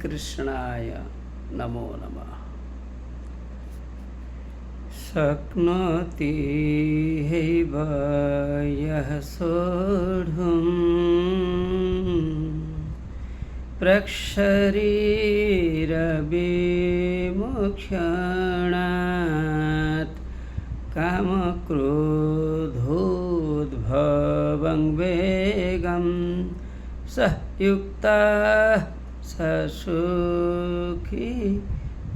कृष्णाय नमो नमः। शक्नोति हैव यः सोढुं प्रक्षरीरविमुक्षणात् कामक्रोधोद्भवं वेगं सः युक्तः स सुखी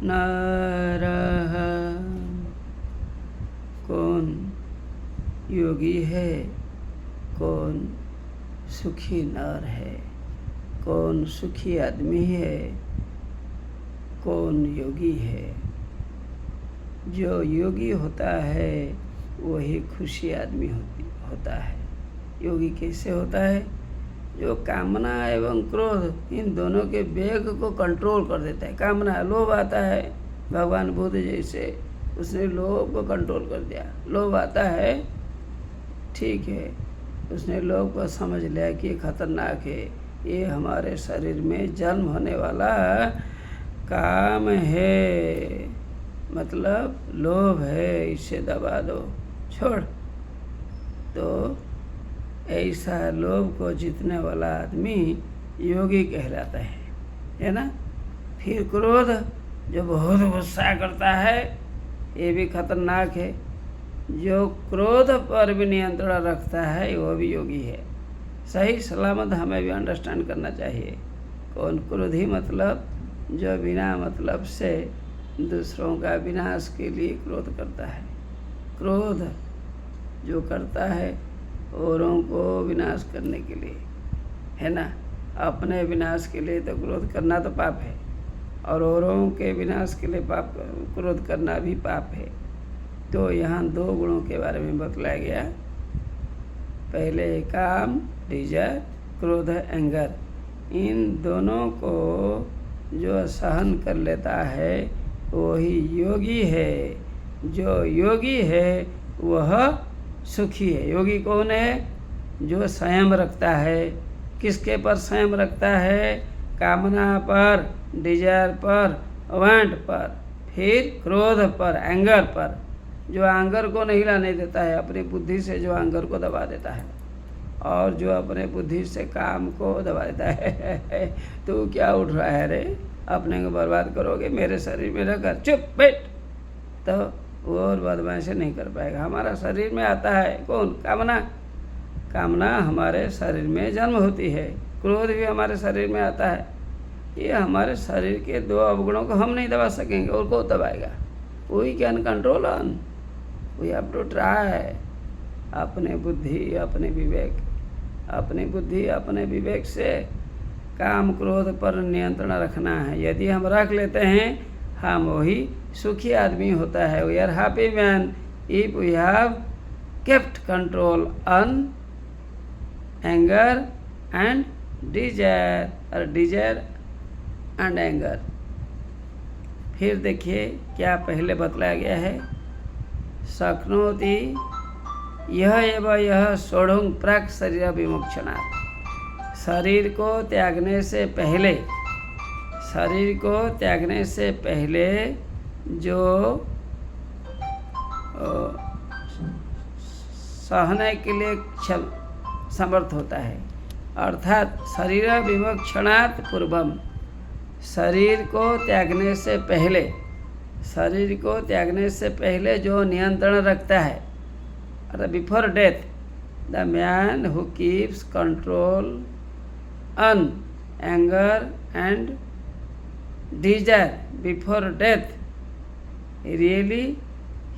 नरः। कौन योगी है, कौन सुखी नर है, कौन सुखी आदमी है, कौन योगी है। जो योगी होता है वही खुशी आदमी होता है। योगी कैसे होता है? जो कामना एवं क्रोध इन दोनों के वेग को कंट्रोल कर देता है। कामना, लोभ आता है, भगवान बुद्ध जैसे उसने लोभ को कंट्रोल कर दिया। लोभ आता है, ठीक है, उसने लोभ को समझ लिया कि ये खतरनाक है, ये हमारे शरीर में जन्म होने वाला काम है, मतलब लोभ है, इसे दबा दो, छोड़। तो ऐसा लोभ को जीतने वाला आदमी योगी कहलाता है ना। फिर क्रोध, जो बहुत गुस्सा करता है, ये भी खतरनाक है। जो क्रोध पर भी नियंत्रण रखता है वो भी योगी है। सही सलामत हमें भी अंडरस्टैंड करना चाहिए। कौन क्रोधी, मतलब जो बिना मतलब से दूसरों का विनाश के लिए क्रोध करता है। क्रोध जो करता है औरों को विनाश करने के लिए, है ना। अपने विनाश के लिए तो क्रोध करना तो पाप है, और औरों के विनाश के लिए क्रोध करना भी पाप है। तो यहाँ दो गुणों के बारे में बतलाया गया। पहले काम, डिजायर, क्रोध, एंगर, इन दोनों को जो सहन कर लेता है वही योगी है। जो योगी है वह सुखी है। योगी कौन है? जो संयम रखता है। किसके पर संयम रखता है? कामना पर, डिजायर पर, वांट पर, फिर क्रोध पर, एंगर पर। जो एंगर को नहीं लाने देता है, अपनी बुद्धि से जो एंगर को दबा देता है, और जो अपने बुद्धि से काम को दबा देता है तो क्या उठ रहा है रे, अपने को बर्बाद करोगे, मेरे शरीर में रहकर चुप बैठ, तो वो और बदमाशी नहीं कर पाएगा। हमारा शरीर में आता है कौन? कामना। कामना हमारे शरीर में जन्म होती है। क्रोध भी हमारे शरीर में आता है। ये हमारे शरीर के दो अवगुणों को हम नहीं दबा सकेंगे, और कौन दबाएगा? We can control on, we have to try. अपने बुद्धि, अपने विवेक, अपनी बुद्धि, अपने विवेक से काम क्रोध पर नियंत्रण रखना है। यदि हम रख लेते हैं, हम वही सुखी आदमी होता है। We are happy man if we have kept control on anger and desire, और डिजायर एंड एंगर। फिर देखिए क्या पहले बतलाया गया है। शक्नोति यह एवं यह सोढ़ुं प्राक् शरीर विमुक्षणात्। शरीर को त्यागने से पहले, शरीर को त्यागने से पहले जो सहने के लिए समर्थ होता है, अर्थात शरीर विमुक्षणात् पूर्वम, शरीर को त्यागने से पहले, शरीर को त्यागने से पहले जो नियंत्रण रखता है, अर्थात before death, the man who keeps control on anger and desire before death, really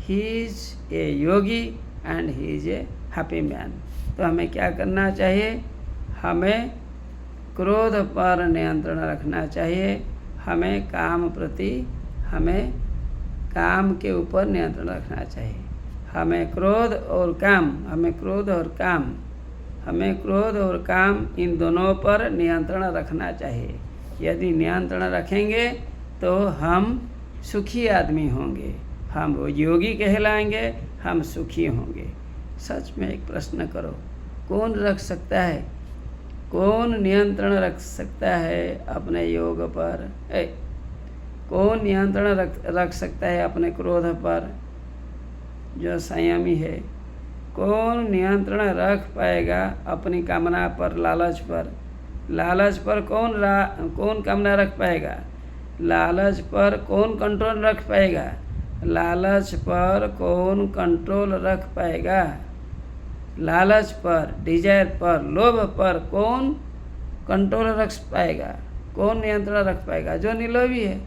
he is a yogi and he is a happy man। तो हमें क्या करना चाहिए? हमें क्रोध पर नियंत्रण रखना चाहिए। हमें काम प्रति, हमें काम के ऊपर नियंत्रण रखना चाहिए। हमें क्रोध और काम, हमें क्रोध और काम, हमें क्रोध और काम इन दोनों पर नियंत्रण रखना चाहिए। यदि नियंत्रण रखेंगे तो हम सुखी आदमी होंगे, हम वो योगी कहलाएंगे, हम सुखी होंगे। सच में एक प्रश्न करो, कौन रख सकता है कौन नियंत्रण रख सकता है अपने योग पर? कौन नियंत्रण रख सकता है अपने क्रोध पर? जो संयमी है। कौन नियंत्रण रख पाएगा अपनी कामना पर, लालच पर? लालच पर कौन कामना रख पाएगा? लालच पर कौन कंट्रोल रख पाएगा? लालच पर कौन कंट्रोल रख पाएगा? लालच पर, डिजायर पर, लोभ पर कौन कंट्रोल रख पाएगा? कौन नियंत्रण रख पाएगा? जो निर्लोभी है,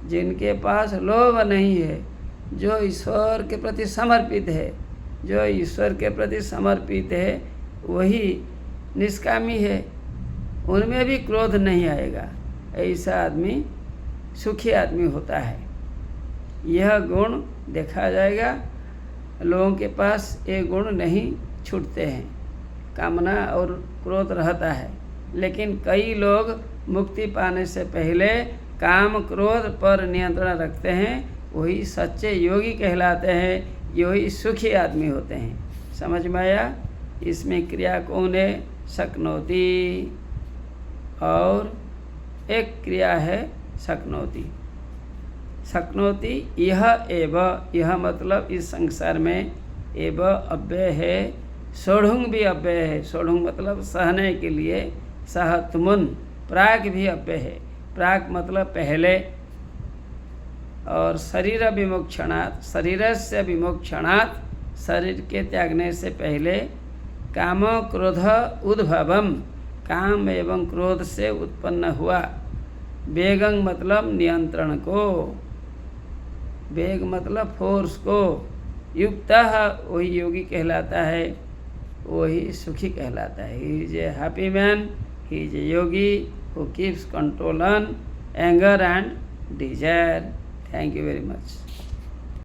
जिनके पास लोभ नहीं है, जो ईश्वर के प्रति समर्पित है, जो ईश्वर के प्रति समर्पित है, वही निष्कामी है, उनमें भी क्रोध नहीं आएगा। ऐसा आदमी सुखी आदमी होता है। यह गुण देखा जाएगा। लोगों के पास ये गुण नहीं छूटते हैं, कामना और क्रोध रहता है। लेकिन कई लोग मुक्ति पाने से पहले काम क्रोध पर नियंत्रण रखते हैं, वही सच्चे योगी कहलाते हैं, यही सुखी आदमी होते हैं। समझ में आया? इसमें क्रिया कौन है? शक्नोति। और एक क्रिया है शक्नोति। शक्नोति यह एव, यह मतलब इस संसार में एव अव्यय है, सोढ़ुंग भी अव्यय है। सोढ़ुंग मतलब सहने के लिए, सहतमुन। प्राक भी अव्यय है। प्राक मतलब पहले। और शरीर विमोक्षणात्, शरीर से विमोक्षणात्, शरीर के त्यागने से पहले, काम क्रोध उद्भवम, काम एवं क्रोध से उत्पन्न हुआ। वेगं मतलब नियंत्रण को, वेग मतलब फोर्स को, युक्त वही योगी कहलाता है, वही सुखी कहलाता है। He is a happy man, he is a Yogi who keeps control on anger and Dzire. Thank you very much.